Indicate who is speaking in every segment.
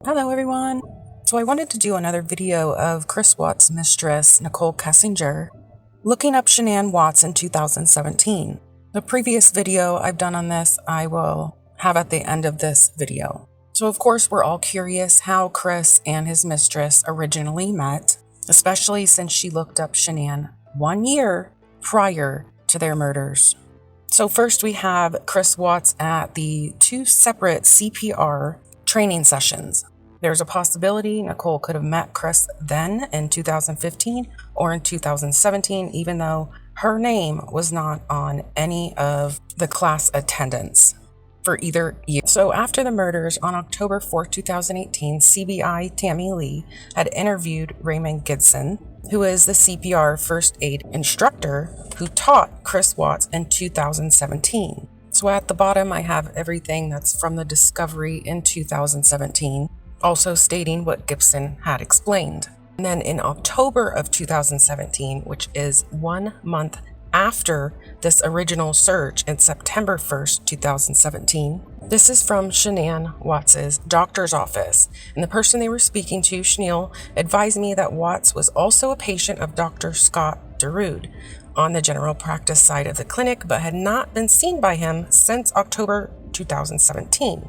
Speaker 1: Hello everyone! So I wanted to do another video of Chris Watts' mistress, Nicole Kessinger, looking up Shanann Watts in 2017. The previous video I've done on this, I will have at the end of this video. So of course we're all curious how Chris and his mistress originally met, especially since she looked up Shanann 1 year prior to their murders. So first we have Chris Watts at the 2 separate CPR training sessions. There's a possibility Nicole could have met Chris then in 2015 or in 2017, even though her name was not on any of the class attendance for either year. So after the murders on October 4, 2018, CBI Tammy Lee had interviewed Raymond Gibson, who is the CPR first aid instructor who taught Chris Watts in 2017. So at the bottom, I have everything that's from the discovery in 2017, also stating what Gibson had explained. And then in October of 2017, which is 1 month after this original search in September 1st, 2017, this is from Shanann Watts' doctor's office. And the person they were speaking to, Shanann, advised me that Watts was also a patient of Dr. Scott Darude on the general practice side of the clinic, but had not been seen by him since October 2017.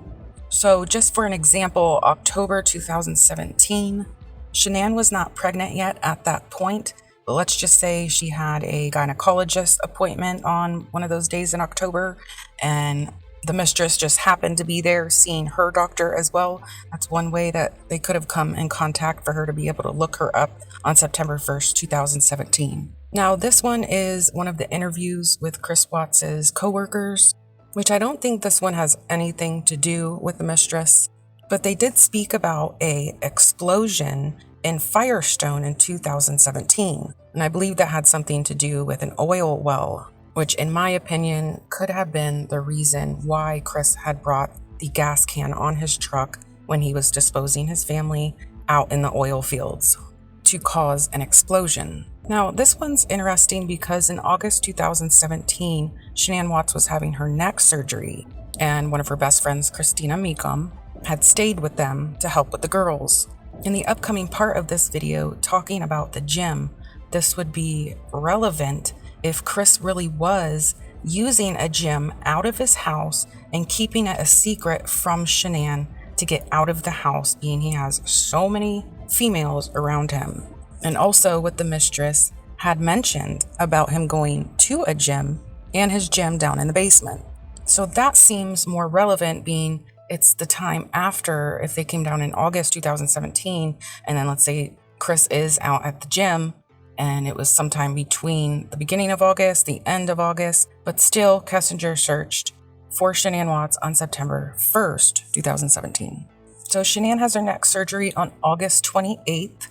Speaker 1: So just for an example, October 2017, Shanann was not pregnant yet at that point, but let's just say she had a gynecologist appointment on one of those days in October, and the mistress just happened to be there seeing her doctor as well. That's one way that they could have come in contact for her to be able to look her up on September 1st, 2017. Now, this one is one of the interviews with Chris Watts' coworkers, which I don't think this one has anything to do with the mistress, but they did speak about a explosion in Firestone in 2017. And I believe that had something to do with an oil well, which in my opinion could have been the reason why Chris had brought the gas can on his truck when he was disposing his family out in the oil fields to cause an explosion. Now, this one's interesting because in August 2017, Shanann Watts was having her neck surgery, and one of her best friends, Christina Meekum, had stayed with them to help with the girls. In the upcoming part of this video, talking about the gym, this would be relevant if Chris really was using a gym out of his house and keeping it a secret from Shanann to get out of the house, being he has so many females around him. And also what the mistress had mentioned about him going to a gym and his gym down in the basement. So that seems more relevant, being it's the time after, if they came down in August 2017, and then let's say Chris is out at the gym and it was sometime between the beginning of August, the end of August, but still Kessinger searched for Shanann Watts on September 1st, 2017. So Shanann has her neck surgery on August 28th,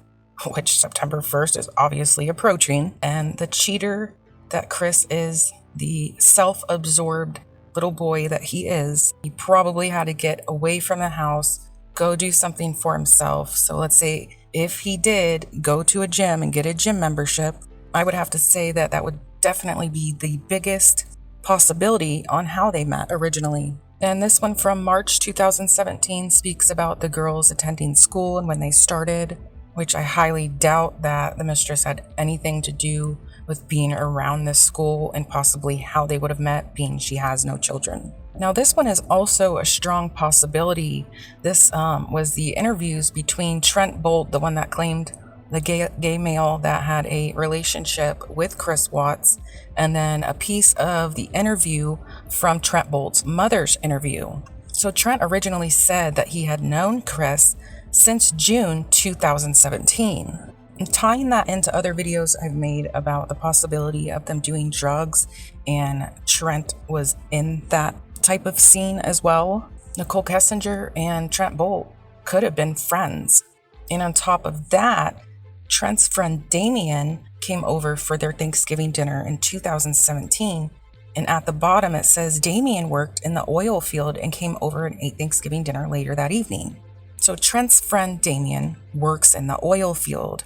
Speaker 1: which September 1st is obviously approaching, and the cheater that Chris is, the self-absorbed little boy that he is, he probably had to get away from the house, go do something for himself. So let's say if he did go to a gym and get a gym membership, I would have to say that that would definitely be the biggest possibility on how they met originally. And this one from March 2017 speaks about the girls attending school and when they started, which I highly doubt that the mistress had anything to do with being around this school and possibly how they would have met, being she has no children. Now, this one is also a strong possibility. This was the interviews between Trent Bolt, the one that claimed the gay male that had a relationship with Chris Watts, and then a piece of the interview from Trent Bolt's mother's interview. So Trent originally said that he had known Chris since June 2017. And tying that into other videos I've made about the possibility of them doing drugs, and Trent was in that type of scene as well, Nicole Kessinger and Trent Bolt could have been friends. And on top of that, Trent's friend Damien came over for their Thanksgiving dinner in 2017. And at the bottom it says Damien worked in the oil field and came over and ate Thanksgiving dinner later that evening. So Trent's friend Damien works in the oil field.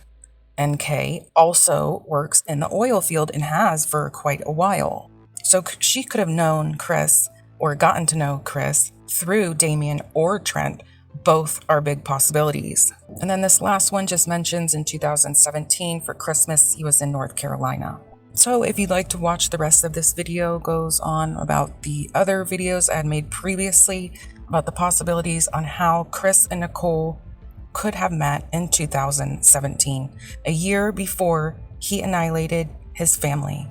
Speaker 1: NK also works in the oil field and has for quite a while. So she could have known Chris or gotten to know Chris through Damien or Trent Both are big possibilities. And then this last one just mentions in 2017 for Christmas, he was in North Carolina. So if you'd like to watch the rest of this video, goes on about the other videos I had made previously about the possibilities on how Chris and Nicole could have met in 2017, a year before he annihilated his family.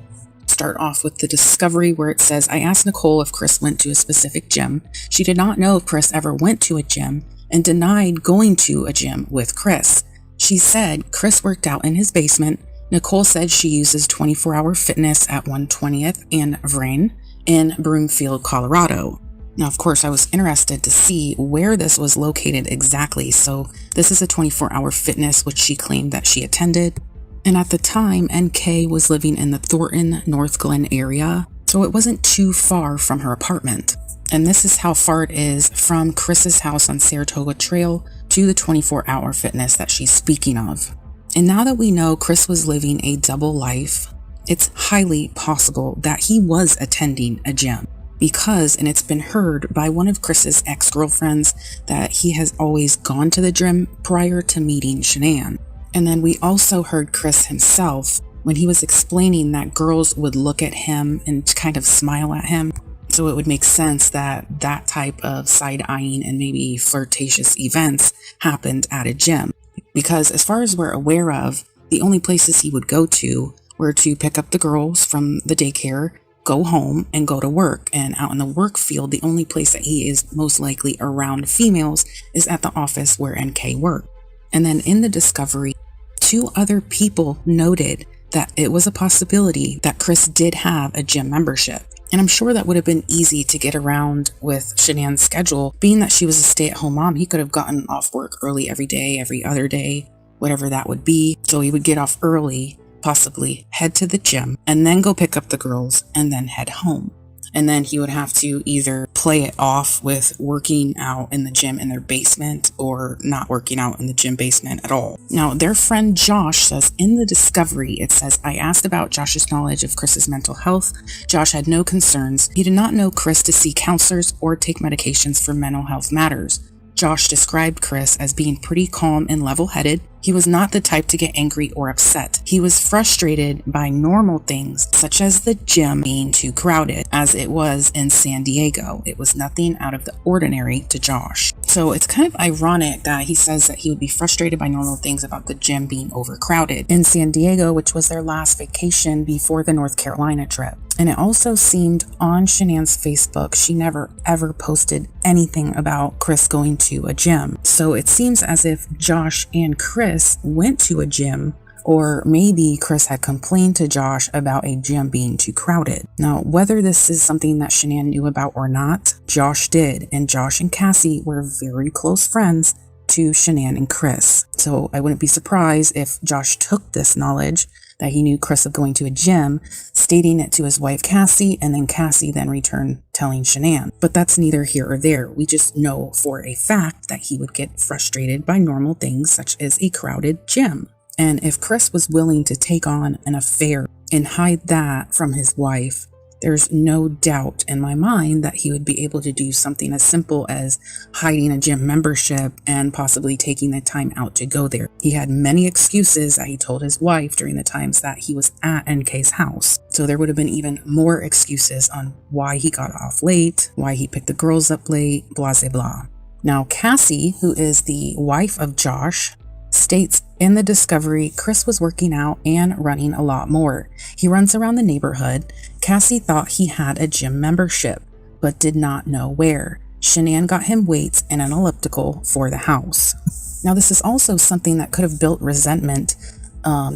Speaker 1: Start off with the discovery where it says, I asked Nicole if Chris went to a specific gym. She did not know if Chris ever went to a gym and denied going to a gym with Chris. She said Chris worked out in his basement. Nicole said she uses 24-hour fitness at 120th and Vrain in Broomfield, Colorado. Now, of course, I was interested to see where this was located exactly. So this is a 24-hour fitness, which she claimed that she attended. And at the time, NK was living in the Thornton, North Glen area. So it wasn't too far from her apartment. And this is how far it is from Chris's house on Saratoga Trail to the 24-hour fitness that she's speaking of. And now that we know Chris was living a double life, it's highly possible that he was attending a gym. Because, and it's been heard by one of Chris's ex-girlfriends, that he has always gone to the gym prior to meeting Shanann. And then we also heard Chris himself when he was explaining that girls would look at him and kind of smile at him. So it would make sense that that type of side-eyeing and maybe flirtatious events happened at a gym. Because as far as we're aware of, the only places he would go to were to pick up the girls from the daycare, go home, and go to work. And out in the work field, the only place that he is most likely around females is at the office where NK worked. And then in the discovery, 2 other people noted that it was a possibility that Chris did have a gym membership. And I'm sure that would have been easy to get around with Shanann's schedule. Being that she was a stay-at-home mom, he could have gotten off work early every day, every other day, whatever that would be. So he would get off early, possibly head to the gym, and then go pick up the girls, and then head home. And then he would have to either play it off with working out in the gym in their basement or not working out in the gym basement at all. Now, their friend Josh says in the discovery, it says, I asked about Josh's knowledge of Chris's mental health. Josh had no concerns. He did not know Chris to see counselors or take medications for mental health matters. Josh described Chris as being pretty calm and level-headed. He was not the type to get angry or upset. He was frustrated by normal things, such as the gym being too crowded, as it was in San Diego. It was nothing out of the ordinary to Josh. So it's kind of ironic that he says that he would be frustrated by normal things about the gym being overcrowded in San Diego, which was their last vacation before the North Carolina trip. And it also seemed on Shanann's Facebook, she never ever posted anything about Chris going to a gym. So it seems as if Josh and Chris went to a gym, or maybe Chris had complained to Josh about a gym being too crowded. Now, whether this is something that Shanann knew about or not, Josh did. And Josh and Cassie were very close friends to Shanann and Chris. So I wouldn't be surprised if Josh took this knowledge that he knew Chris of going to a gym, stating it to his wife Cassie, and then Cassie then returned telling Shanann. But that's neither here or there. We just know for a fact that he would get frustrated by normal things such as a crowded gym. And if Chris was willing to take on an affair and hide that from his wife, there's no doubt in my mind that he would be able to do something as simple as hiding a gym membership and possibly taking the time out to go there. He had many excuses that he told his wife during the times that he was at NK's house. So there would have been even more excuses on why he got off late, why he picked the girls up late, blah, blah, blah. Now, Cassie, who is the wife of Josh, states in the discovery, Chris was working out and running a lot more. He runs around the neighborhood. Cassie thought he had a gym membership, but did not know where. Shanann got him weights and an elliptical for the house. Now, this is also something that could have built resentment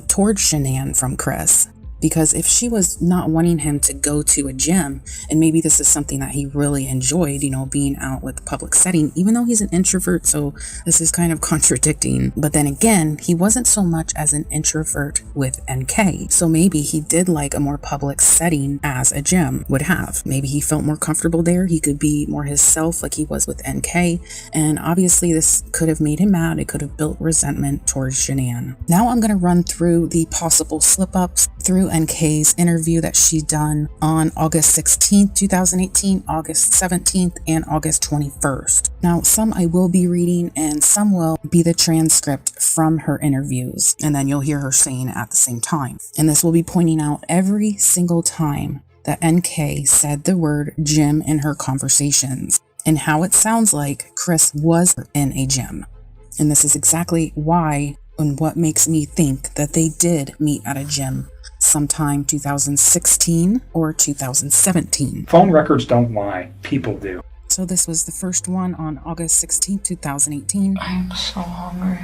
Speaker 1: towards Shanann from Chris. Because if she was not wanting him to go to a gym, and maybe this is something that he really enjoyed, you know, being out with the public setting, even though he's an introvert, so this is kind of contradicting. But then again, he wasn't so much as an introvert with NK. So maybe he did like a more public setting as a gym would have. Maybe he felt more comfortable there. He could be more his self like he was with NK. And obviously this could have made him mad. It could have built resentment towards Shanann. Now I'm going to run through the possible slip-ups through to NK's interview that she done on August 16th, 2018, August 17th, and August 21st. Now, some I will be reading and some will be the transcript from her interviews, and then you'll hear her saying it at the same time. And this will be pointing out every single time that NK said the word gym in her conversations, and how it sounds like Chris was in a gym. And this is exactly why and what makes me think that they did meet at a gym sometime 2016 or 2017.
Speaker 2: Phone records don't lie. People do.
Speaker 1: So this was the first one on August 16, 2018.
Speaker 3: I'm so hungry.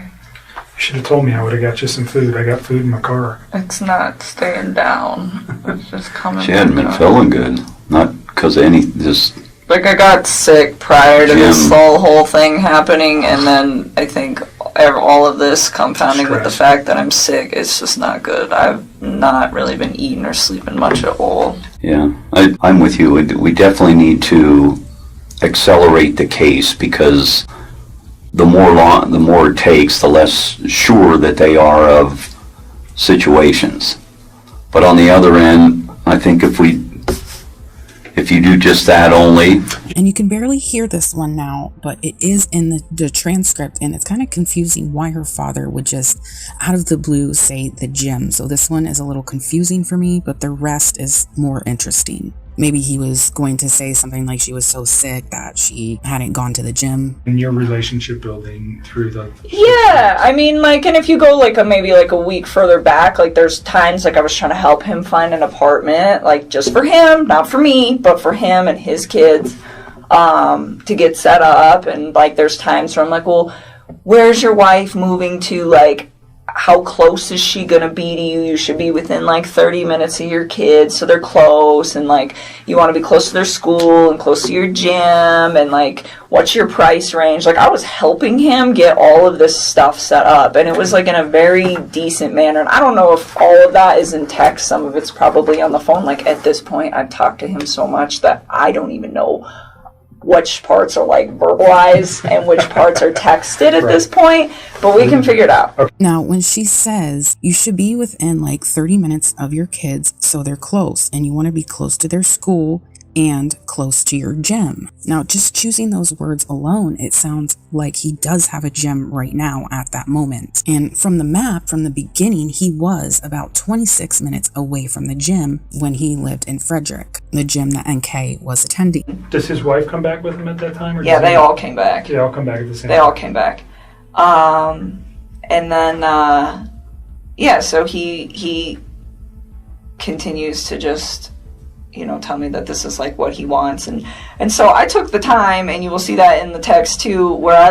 Speaker 2: You should have told me. I would have got you some food. I got food in my car.
Speaker 3: It's not staying down. It's just coming.
Speaker 4: She hadn't been feeling good. Not because of just...
Speaker 3: Like, I got sick prior to this whole thing happening, and then I think all of this compounding with the fact that I'm sick, it's just not good. I've not really been eating or sleeping much at all.
Speaker 4: Yeah, I'm with you. We definitely need to accelerate the case, because the more it takes, the less sure that they are of situations. But on the other end, I think if you do just that only.
Speaker 1: And you can barely hear this one now, but it is in the transcript, and it's kind of confusing why her father would just out of the blue say the gym. So this one is a little confusing for me, but the rest is more interesting. Maybe he was going to say something like she was so sick that she hadn't gone to the gym.
Speaker 2: In your relationship building through the...
Speaker 3: Yeah, I mean, like, and if you go, like, maybe, like, a week further back, like, there's times, like, I was trying to help him find an apartment, like, just for him, not for me, but for him and his kids, to get set up, and, like, there's times where I'm like, well, where's your wife moving to, like, how close is she gonna be to you? You should be within like 30 minutes of your kids, so they're close, and like you want to be close to their school and close to your gym, and like what's your price range? Like, I was helping him get all of this stuff set up, and it was like in a very decent manner. And I don't know if all of that is in text, some of it's probably on the phone. Like, at this point I've talked to him so much that I don't even know which parts are like verbalized and which parts are texted at this point, but we can figure it out.
Speaker 1: Now, when she says you should be within like 30 minutes of your kids so they're close, and you want to be close to their school and close to your gym. Now, just choosing those words alone, it sounds like he does have a gym right now at that moment. And from the map, from the beginning, he was about 26 minutes away from the gym when he lived in Frederick, the gym that NK was attending.
Speaker 2: Does his wife come back with him at that time? Or
Speaker 3: yeah, they all came back.
Speaker 2: They all come back at the same time?
Speaker 3: They all came back. And then, yeah, so he continues to just, you know, tell me that this is like what he wants, and so I took the time, and you will see that in the text too, where I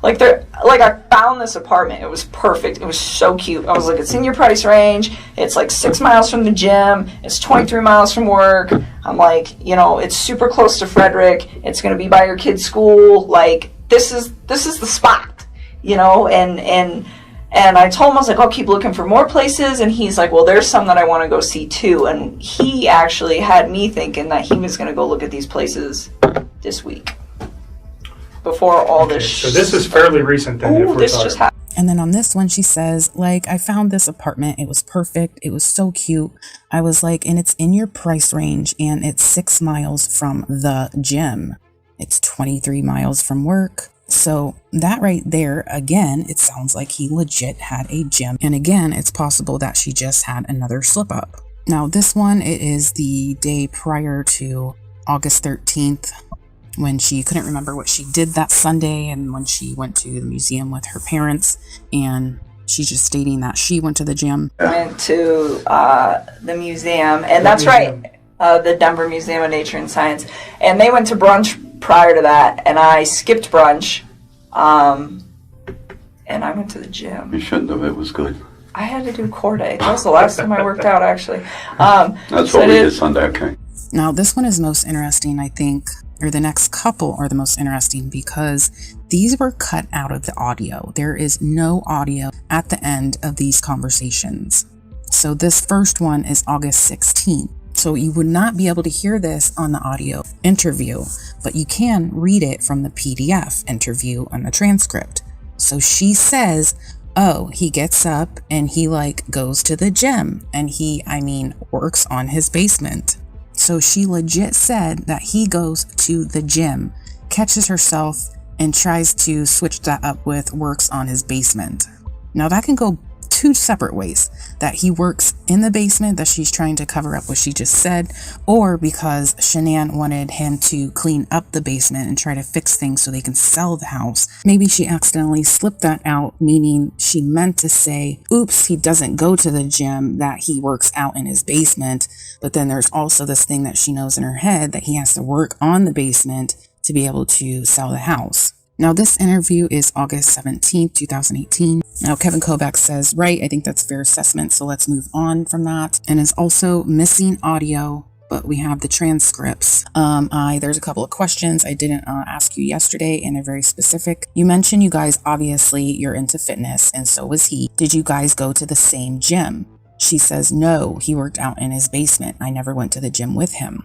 Speaker 3: I found this apartment. It was perfect. It was so cute. I was like, it's in your price range. It's like 6 miles from the gym. It's 23 miles from work. I'm like, you know, it's super close to Frederick. It's gonna be by your kid's school. Like, this is the spot, you know, and I told him, I was like, I'll keep looking for more places. And he's like, well, there's some that I want to go see too. And he actually had me thinking that he was going to go look at these places this week. Before all this.
Speaker 2: So this is fairly recent then.
Speaker 3: Oh, this just happened.
Speaker 1: And then on this one, she says, like, I found this apartment. It was perfect. It was so cute. I was like, and it's in your price range, and it's 6 miles from the gym. It's 23 miles from work. So that right there, again, it sounds like he legit had a gym. And again, it's possible that she just had another slip up. Now this one, it is the day prior to August 13th, when she couldn't remember what she did that Sunday, and when she went to the museum with her parents, and she's just stating that she went to the gym.
Speaker 3: Went to the museum, and that's right, the Denver Museum of Nature and Science, and they went to brunch prior to that, and I skipped brunch, and I went to the gym.
Speaker 4: You shouldn't have. It was good.
Speaker 3: I had to do core day. That was the last time I worked out, actually.
Speaker 4: That's what we did Sunday, okay.
Speaker 1: Now, this one is most interesting, I think, or the next couple are the most interesting, because these were cut out of the audio. There is no audio at the end of these conversations. So this first one is August 16th. So you would not be able to hear this on the audio interview, but you can read it from the PDF interview on the transcript. So she says, oh, he gets up and he goes to the gym and he works on his basement. So she legit said that he goes to the gym, catches herself, and tries to switch that up with works on his basement. Now that can go two separate ways, that he works in the basement, that she's trying to cover up what she just said, or because Shanann wanted him to clean up the basement and try to fix things so they can sell the house. Maybe she accidentally slipped that out, meaning she meant to say, oops, he doesn't go to the gym, that he works out in his basement. But then there's also this thing that she knows in her head that he has to work on the basement to be able to sell the house. Now, this interview is August 17th, 2018. Now, Kevin Kovacs says, right, I think that's a fair assessment, so let's move on from that. And is also missing audio, but we have the transcripts. There's a couple of questions I didn't ask you yesterday, and they're very specific. You mentioned you guys, obviously, you're into fitness, and so was he. Did you guys go to the same gym? She says, no, he worked out in his basement. I never went to the gym with him.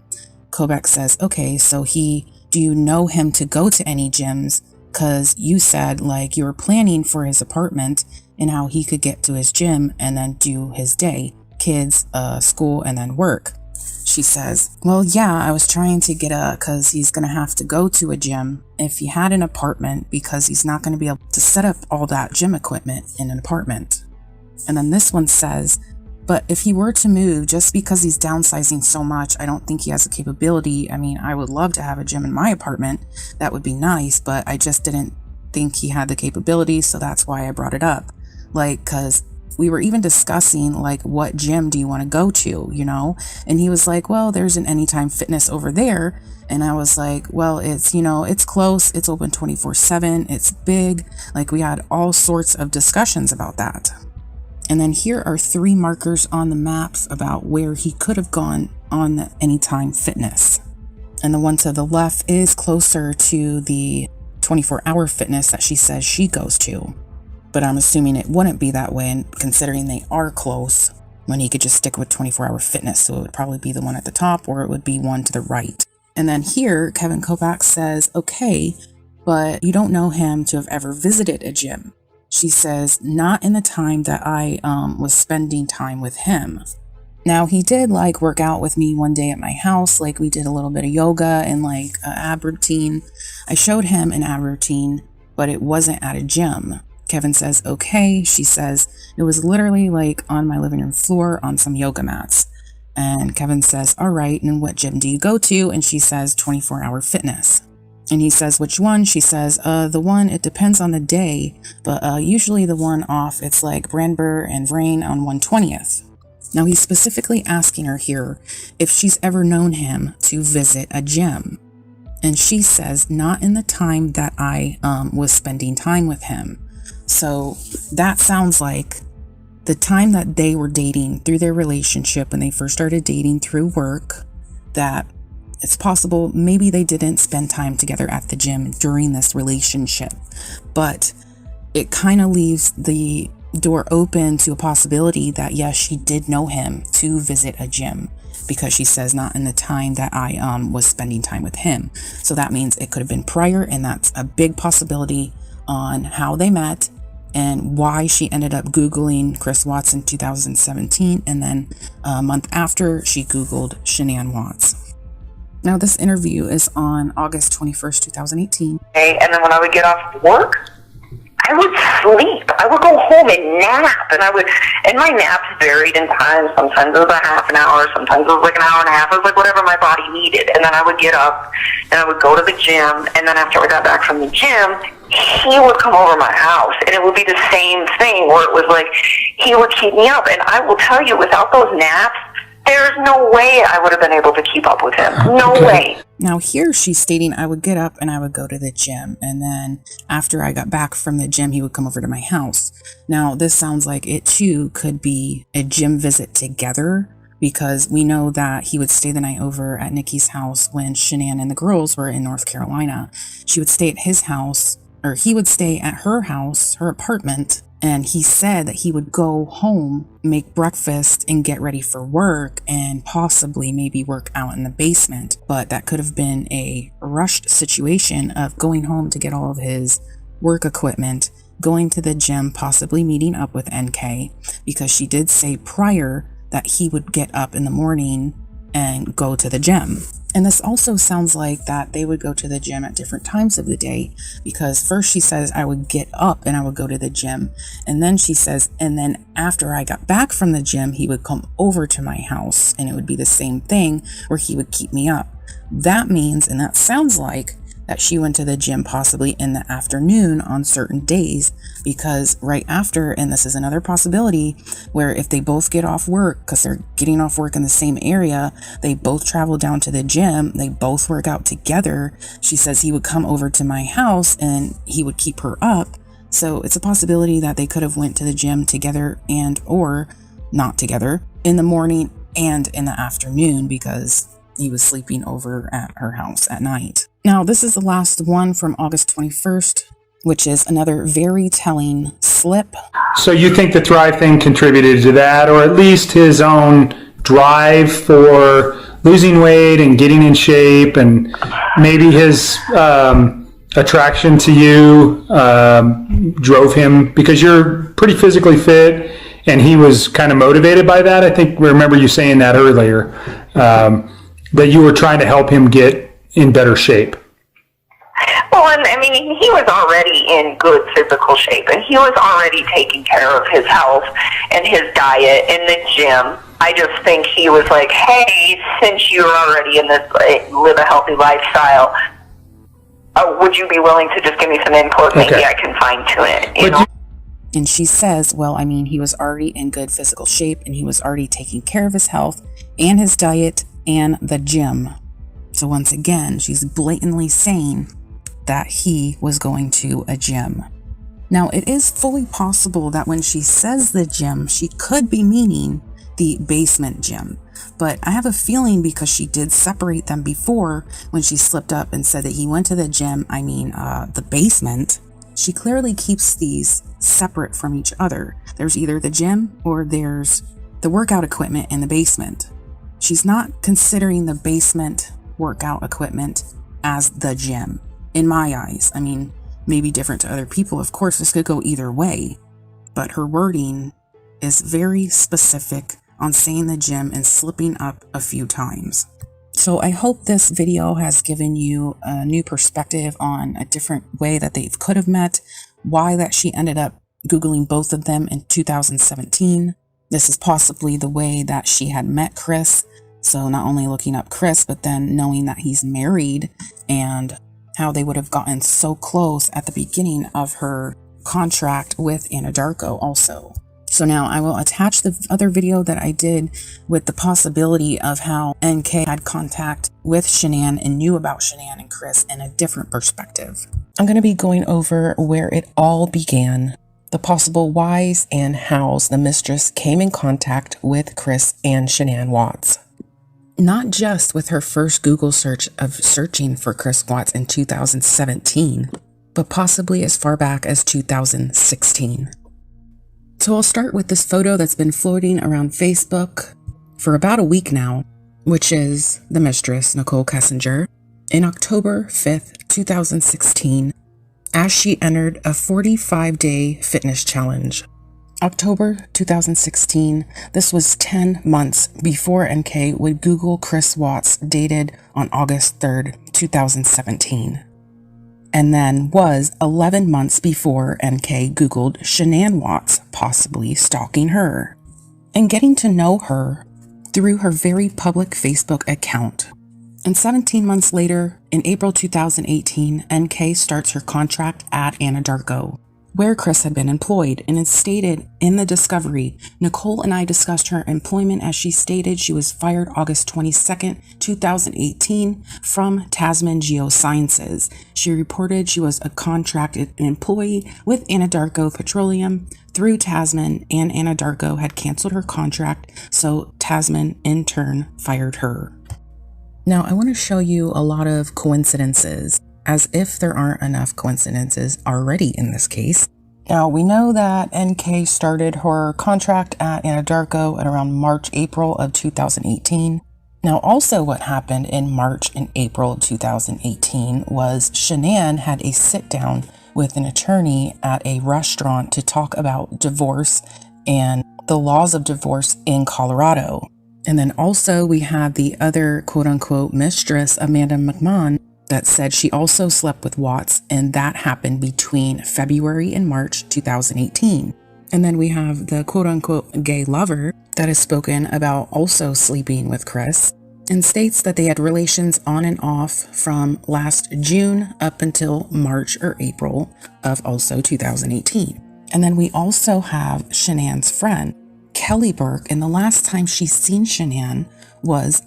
Speaker 1: Kovacs says, okay, so do you know him to go to any gyms? Because you said you were planning for his apartment and how he could get to his gym and then do his day, kids, school, and then work. She says, well, yeah, I was trying to get because he's going to have to go to a gym if he had an apartment, because he's not going to be able to set up all that gym equipment in an apartment. And then this one says, but if he were to move, just because he's downsizing so much, I don't think he has the capability. I would love to have a gym in my apartment. That would be nice, but I just didn't think he had the capability, so that's why I brought it up. Because we were even discussing, what gym do you want to go to, And he was like, well, there's an Anytime Fitness over there. And I was like, well, it's, it's close. It's open 24/7. It's big. We had all sorts of discussions about that. And then here are 3 markers on the maps about where he could have gone on the Anytime Fitness. And the one to the left is closer to the 24-hour fitness that she says she goes to. But I'm assuming it wouldn't be that way, considering they are close, when he could just stick with 24-hour fitness. So it would probably be the one at the top, or it would be one to the right. And then here, Kevin Kovacs says, okay, but you don't know him to have ever visited a gym. She says, not in the time that I was spending time with him. Now, he did work out with me one day at my house. We did a little bit of yoga and an ab routine. I showed him an ab routine, but it wasn't at a gym. Kevin says, okay. She says, it was literally on my living room floor on some yoga mats. And Kevin says, all right, and what gym do you go to? And she says, 24-hour fitness. And he says, which one? She says, the one, it depends on the day, but usually the one off, it's Branber and Vrain on 120th. Now, he's specifically asking her here if she's ever known him to visit a gym. And she says, not in the time that I was spending time with him. So that sounds like the time that they were dating through their relationship, when they first started dating through work, that it's possible maybe they didn't spend time together at the gym during this relationship, but it kind of leaves the door open to a possibility that, yes, she did know him to visit a gym, because she says not in the time that I was spending time with him. So that means it could have been prior, and that's a big possibility on how they met and why she ended up Googling Chris Watts in 2017, and then a month after she Googled Shanann Watts. Now, this interview is on August 21st, 2018.
Speaker 5: And then when I would get off work, I would sleep. I would go home and nap, and my naps varied in time. Sometimes it was a half an hour, sometimes it was an hour and a half. It was whatever my body needed. And then I would get up and I would go to the gym, and then after I got back from the gym, he would come over my house, and it would be the same thing where it was he would keep me up. And I will tell you, without those naps, there's no way I would have been able to keep up with him. No way.
Speaker 1: Now here she's stating, I would get up and I would go to the gym, and then after I got back from the gym, he would come over to my house. Now this sounds like it too could be a gym visit together, because we know that he would stay the night over at Nikki's house when Shanann and the girls were in North Carolina. She would stay at his house, or he would stay at her house, her apartment. And he said that he would go home, make breakfast, and get ready for work, and possibly maybe work out in the basement. But that could have been a rushed situation of going home to get all of his work equipment going to the gym, possibly meeting up with NK, because she did say prior that he would get up in the morning and go to the gym. And this also sounds like that they would go to the gym at different times of the day, because first she says I would get up and I would go to the gym, and then she says, and then after I got back from the gym, he would come over to my house and it would be the same thing where he would keep me up. That means, and that sounds like, that she went to the gym possibly in the afternoon on certain days, because right after, and this is another possibility, where if they both get off work, because they're getting off work in the same area, they both travel down to the gym, they both work out together. She says he would come over to my house and he would keep her up. So it's a possibility that they could have went to the gym together and or not together in the morning and in the afternoon, because he was sleeping over at her house at night. Now, this is the last one from August 21st, which is another very telling slip.
Speaker 2: So you think the Thrive thing contributed to that, or at least his own drive for losing weight and getting in shape, and maybe his attraction to you drove him, because you're pretty physically fit and he was kind of motivated by that. I think we remember you saying that earlier, that you were trying to help him get in better shape.
Speaker 5: Well, and I mean, he was already in good physical shape, and he was already taking care of his health and his diet in the gym. I just think he was like, hey, since you're already in this live a healthy lifestyle, would you be willing to just give me some input? Maybe I can fine tune it, you know?
Speaker 1: And she says, well, I mean, he was already in good physical shape and he was already taking care of his health and his diet and the gym. So once again, she's blatantly saying that he was going to a gym. Now, it is fully possible that when she says the gym, she could be meaning the basement gym. But I have a feeling, because she did separate them before when she slipped up and said that he went to the gym, the basement. She clearly keeps these separate from each other. There's either the gym or there's the workout equipment in the basement. She's not considering the basement workout equipment as the gym, in my eyes. I mean, maybe different to other people. Of course, this could go either way, but her wording is very specific on saying the gym and slipping up a few times. So I hope this video has given you a new perspective on a different way that they could have met, why that she ended up Googling both of them in 2017. This is possibly the way that she had met Chris. So not only looking up Chris, but then knowing that he's married, and how they would have gotten so close at the beginning of her contract with Anadarko also. So now I will attach the other video that I did with the possibility of how NK had contact with Shanann and knew about Shanann and Chris in a different perspective. I'm going to be going over where it all began, the possible whys and hows the mistress came in contact with Chris and Shanann Watts. Not just with her first Google search of searching for Chris Watts in 2017, but possibly as far back as 2016. So I'll start with this photo that's been floating around Facebook for about a week now, which is the Mistress Nichol Kessinger in October 5th, 2016, as she entered a 45-day fitness challenge. October 2016, this was 10 months before NK would Google Chris Watts, dated on August 3rd, 2017. And then was 11 months before NK Googled Shanann Watts, possibly stalking her, and getting to know her through her very public Facebook account. And 17 months later, in April 2018, NK starts her contract at Anadarko, where Chris had been employed, and it's stated in the discovery, Nicole and I discussed her employment as she stated she was fired August 22nd, 2018 from Tasman Geosciences. She reported she was a contracted employee with Anadarko Petroleum through Tasman, and Anadarko had canceled her contract, so Tasman in turn fired her. Now I want to show you a lot of coincidences, as if there aren't enough coincidences already in this case. Now, we know that NK started her contract at Anadarko at around March, April of 2018. Now, also what happened in March and April of 2018 was Shanann had a sit-down with an attorney at a restaurant to talk about divorce and the laws of divorce in Colorado. And then also we have the other quote-unquote mistress, Amanda McMahon, that said she also slept with Watts, and that happened between February and March 2018. And then we have the quote-unquote gay lover that has spoken about also sleeping with Chris and states that they had relations on and off from last June up until March or April of also 2018. And then we also have Shanann's friend, Kelly Burke, and the last time she's seen Shanann was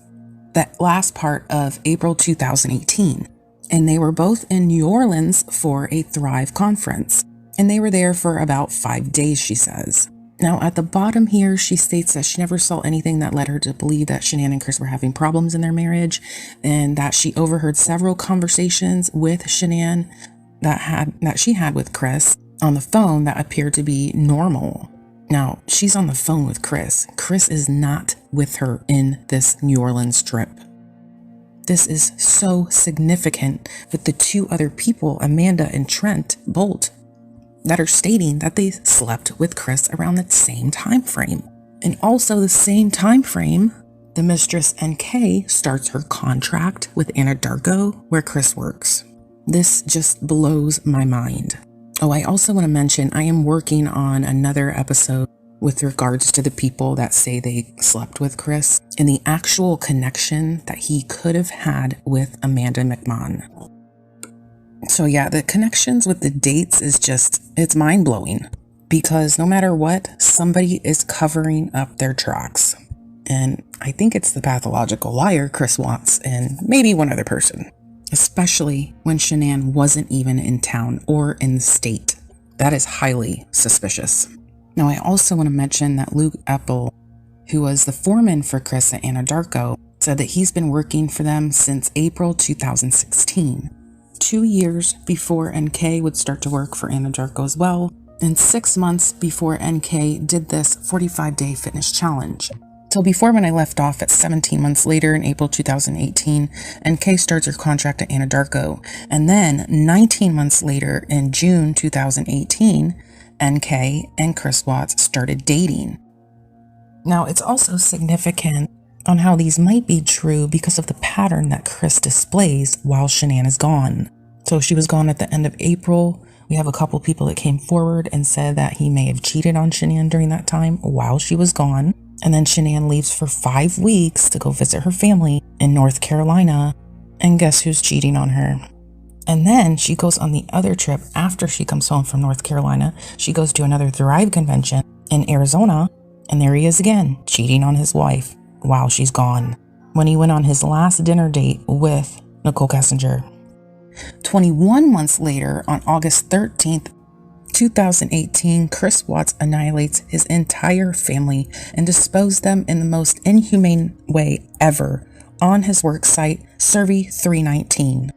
Speaker 1: that last part of April 2018. And they were both in New Orleans for a Thrive conference. And they were there for about 5 days, she says. Now, at the bottom here, she states that she never saw anything that led her to believe that Shanann and Chris were having problems in their marriage, and that she overheard several conversations with Shanann that she had with Chris on the phone that appeared to be normal. Now, she's on the phone with Chris. Chris is not with her in this New Orleans trip. This is so significant with the two other people, Amanda and Trent Bolt, that are stating that they slept with Chris around the same time frame. And also the same time frame, the Mistress NK starts her contract with Anadarko where Chris works. This just blows my mind. Oh, I also want to mention I am working on another episode with regards to the people that say they slept with Chris and the actual connection that he could have had with Amanda McMahon. So yeah, the connections with the dates is just, it's mind-blowing, because no matter what, somebody is covering up their tracks. And I think it's the pathological liar, Chris Watts, and maybe one other person, especially when Shanann wasn't even in town or in the state. That is highly suspicious. Now, I also want to mention that Luke Eppel, who was the foreman for Chris at Anadarko, said that he's been working for them since April 2016. 2 years before NK would start to work for Anadarko as well, and 6 months before NK did this 45-day fitness challenge. So before, when I left off at 17 months later in April 2018, NK starts her contract at Anadarko, and then 19 months later in June 2018, NK and Chris Watts started dating. Now, it's also significant on how these might be true because of the pattern that Chris displays while Shanann is gone. So she was gone at the end of April. We have a couple people that came forward and said that he may have cheated on Shanann during that time while she was gone. And then Shanann leaves for 5 weeks to go visit her family in North Carolina. And guess who's cheating on her? And then she goes on the other trip after she comes home from North Carolina. She goes to another Thrive convention in Arizona. And there he is again, cheating on his wife while she's gone, when he went on his last dinner date with Nichol Kessinger. 21 months later, on August 13th, 2018, Chris Watts annihilates his entire family and disposed them in the most inhumane way ever on his work site, Survey 319.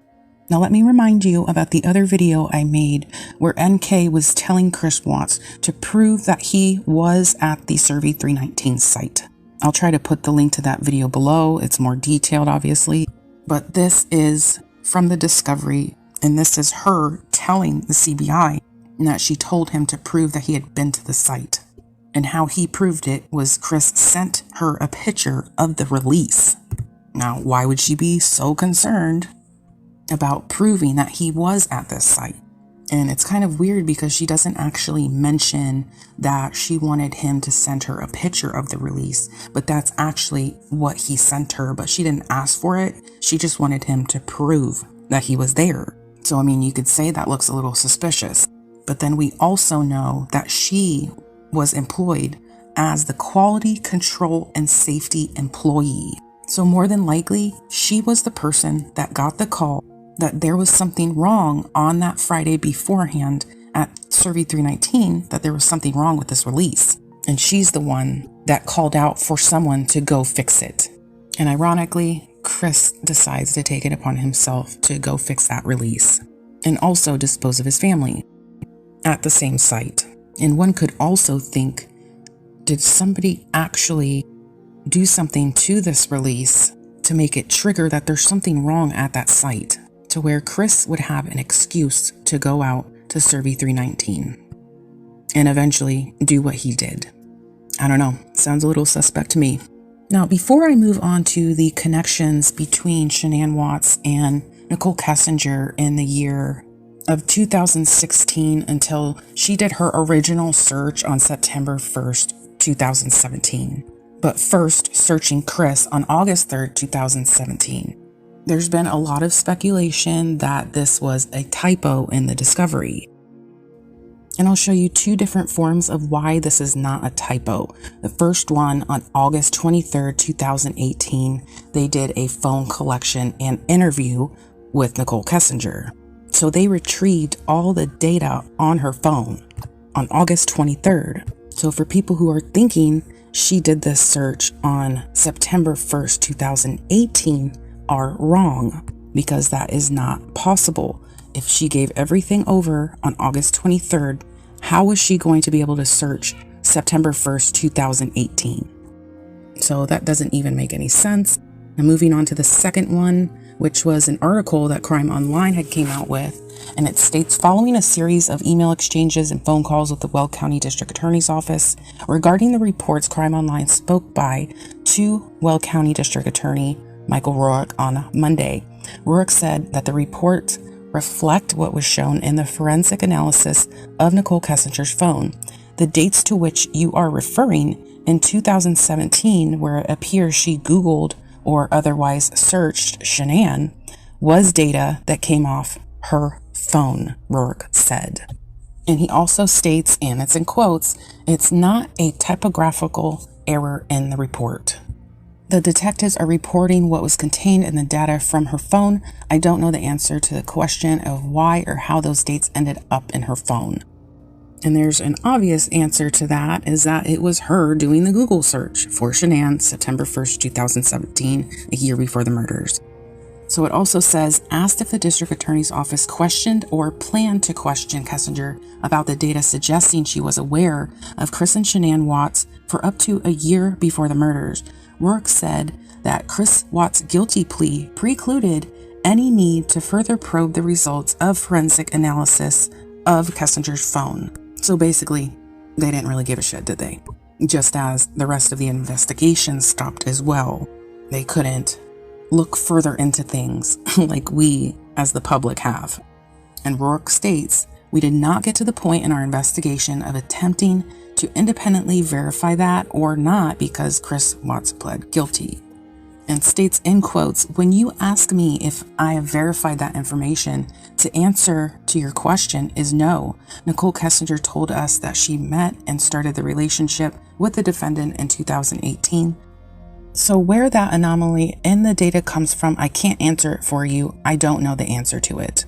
Speaker 1: Now let me remind you about the other video I made where NK was telling Chris Watts to prove that he was at the Survey 319 site. I'll try to put the link to that video below. It's more detailed, obviously, but this is from the discovery, and this is her telling the CBI that she told him to prove that he had been to the site. And how he proved it was Chris sent her a picture of the release. Now, why would she be so concerned about proving that he was at this site? And it's kind of weird because she doesn't actually mention that she wanted him to send her a picture of the release, but that's actually what he sent her, but she didn't ask for it. She just wanted him to prove that he was there. So, I mean, you could say that looks a little suspicious, but then we also know that she was employed as the quality control and safety employee. So more than likely, she was the person that got the call that there was something wrong on that Friday beforehand at Survey 319, that there was something wrong with this release. And she's the one that called out for someone to go fix it. And ironically, Chris decides to take it upon himself to go fix that release and also dispose of his family at the same site. And one could also think, did somebody actually do something to this release to make it trigger that there's something wrong at that site, to where Chris would have an excuse to go out to serve E319 and eventually do what he did. I don't know, sounds a little suspect to me. Now, before I move on to the connections between Shanann Watts and Nichol Kessinger in the year of 2016 until she did her original search on September 1st, 2017. But first, searching Chris on August 3rd, 2017. There's been a lot of speculation that this was a typo in the discovery. And I'll show you two different forms of why this is not a typo. The first one, on August 23rd, 2018, they did a phone collection and interview with Nichol Kessinger. So they retrieved all the data on her phone on August 23rd. So for people who are thinking she did this search on September 1st, 2018, are wrong, because that is not possible. If she gave everything over on August 23rd, how was she going to be able to search September 1st, 2018? So that doesn't even make any sense. Now moving on to the second one, which was an article that Crime Online had came out with, and it states, following a series of email exchanges and phone calls with the Weld County District Attorney's Office regarding the reports, Crime Online spoke to Weld County District Attorney Michael Rourke on Monday. Rourke said that the report reflect what was shown in the forensic analysis of Nichol Kessinger's phone. The dates to which you are referring in 2017, where it appears she Googled or otherwise searched Shanann, was data that came off her phone, Rourke said. And he also states, and it's in quotes, it's not a typographical error in the report. The detectives are reporting what was contained in the data from her phone. I don't know the answer to the question of why or how those dates ended up in her phone. And there's an obvious answer to that, is that it was her doing the Google search for Shanann September 1st, 2017, a year before the murders. So it also says, asked if the district attorney's office questioned or planned to question Kessinger about the data suggesting she was aware of Chris and Shanann Watts for up to a year before the murders. Rourke said that Chris Watts' guilty plea precluded any need to further probe the results of forensic analysis of Kessinger's phone. So basically, they didn't really give a shit, did they? Just as the rest of the investigation stopped as well. They couldn't look further into things like we as the public have. And Rourke states, we did not get to the point in our investigation of attempting to independently verify that or not because Chris Watts pled guilty. And states in quotes, when you ask me if I have verified that information, the answer to your question is no. Nichol Kessinger told us that she met and started the relationship with the defendant in 2018. So where that anomaly in the data comes from, I can't answer it for you. I don't know the answer to it.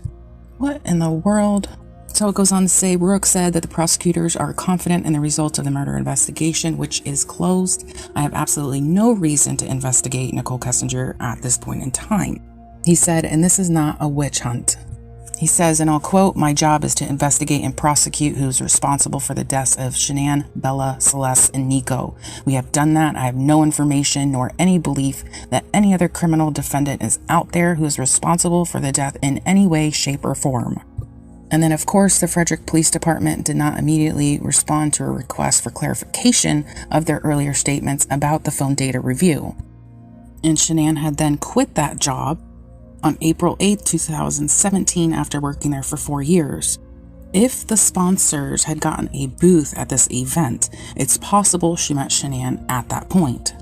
Speaker 1: What in the world? So it goes on to say, Rourke said that the prosecutors are confident in the results of the murder investigation, which is closed. I have absolutely no reason to investigate Nichol Kessinger at this point in time. He said, and this is not a witch hunt. He says, and I'll quote, my job is to investigate and prosecute who's responsible for the deaths of Shanann, Bella, Celeste, and Nico. We have done that. I have no information nor any belief that any other criminal defendant is out there who is responsible for the death in any way, shape, or form. And then, of course, the Frederick Police Department did not immediately respond to a request for clarification of their earlier statements about the phone data review. And Shanann had then quit that job on April 8, 2017, after working there for 4 years. If the sponsors had gotten a booth at this event, it's possible she met Shanann at that point.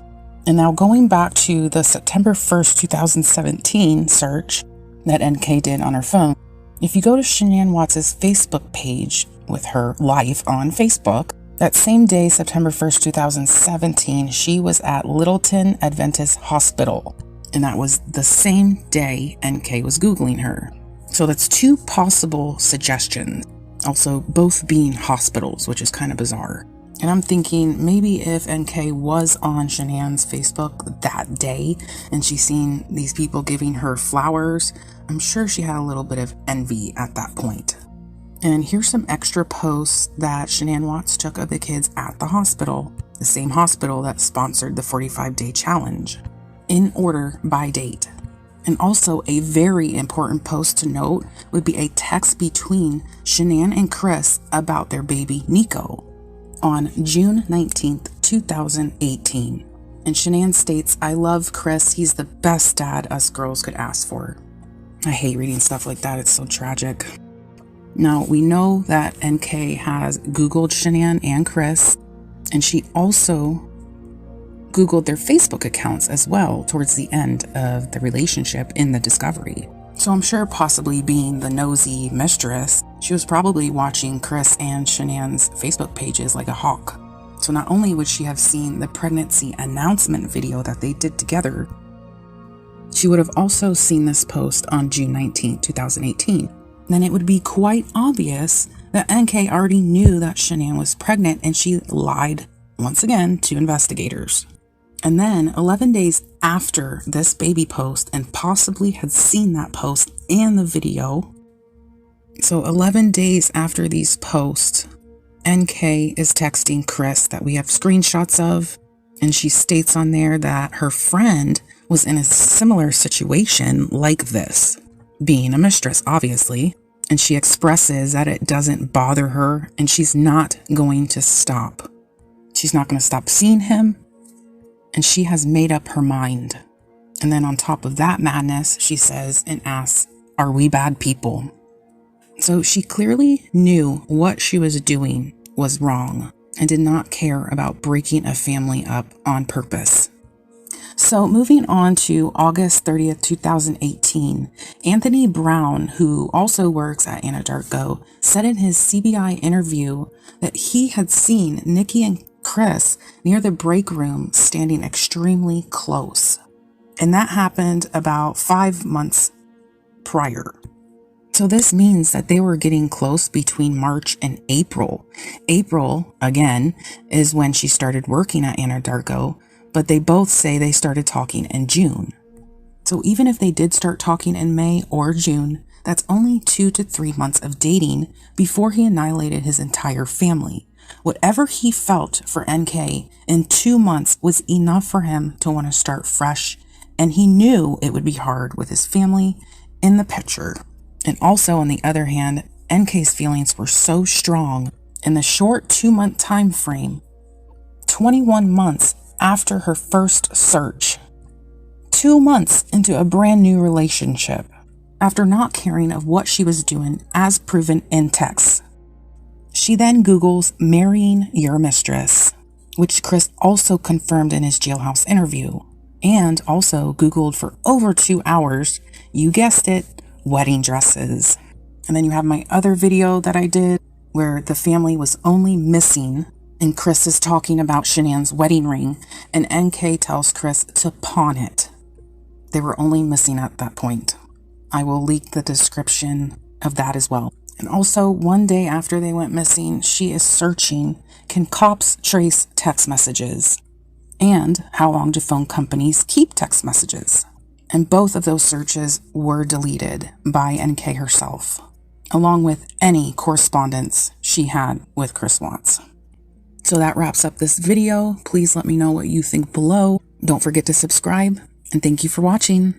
Speaker 1: And now going back to the September 1st, 2017 search that NK did on her phone, if you go to Shanann Watts' Facebook page with her life on Facebook, that same day, September 1st, 2017, she was at Littleton Adventist Hospital. And that was the same day NK was Googling her. So that's two possible suggestions. Also, both being hospitals, which is kind of bizarre. And I'm thinking maybe if NK was on Shanann's Facebook that day and she's seen these people giving her flowers, I'm sure she had a little bit of envy at that point. And here's some extra posts that Shanann Watts took of the kids at the hospital, the same hospital that sponsored the 45-day challenge, in order by date. And also a very important post to note would be a text between Shanann and Chris about their baby Nico on June 19th, 2018. And Shanann states, "I love Chris. He's the best dad us girls could ask for." I hate reading stuff like that. It's so tragic. Now, we know that NK has Googled Shanann and Chris, and she also Googled their Facebook accounts as well towards the end of the relationship in the discovery. So I'm sure, possibly being the nosy mistress, she was probably watching Chris and Shanann's Facebook pages like a hawk. So not only would she have seen the pregnancy announcement video that they did together, she would have also seen this post on June 19, 2018. Then it would be quite obvious that NK already knew that Shanann was pregnant, and she lied once again to investigators. And then 11 days after this baby post, and possibly had seen that post and the video. So 11 days after these posts, NK is texting Chris that we have screenshots of, and she states on there that her friend was in a similar situation like this, being a mistress, obviously, and she expresses that it doesn't bother her, and she's not going to stop. She's not going to stop seeing him, and she has made up her mind. And then on top of that madness, she says and asks, "Are we bad people?" So she clearly knew what she was doing was wrong and did not care about breaking a family up on purpose. So moving on to August 30th, 2018, Anthony Brown, who also works at Anadarko, said in his CBI interview that he had seen Nikki and Chris near the break room standing extremely close. And that happened about 5 months prior. So this means that they were getting close between March and April. April, again, is when she started working at Anadarko, but they both say they started talking in June. So even if they did start talking in May or June, that's only 2 to 3 months of dating before he annihilated his entire family. Whatever he felt for NK in 2 months was enough for him to want to start fresh, and he knew it would be hard with his family in the picture. And also, on the other hand, NK's feelings were so strong in the short 2-month time frame, 21 months after her first search, 2 months into a brand new relationship, after not caring of what she was doing as proven in texts. She then Googles "marrying your mistress," which Chris also confirmed in his jailhouse interview, and also Googled for over 2 hours, you guessed it, wedding dresses. And then you have my other video that I did where the family was only missing, and Chris is talking about Shanann's wedding ring, and NK tells Chris to pawn it. They were only missing at that point. I will link the description of that as well. And also, one day after they went missing, she is searching, can cops trace text messages? And how long do phone companies keep text messages? And both of those searches were deleted by NK herself, along with any correspondence she had with Chris Watts. So that wraps up this video. Please let me know what you think below. Don't forget to subscribe, and thank you for watching.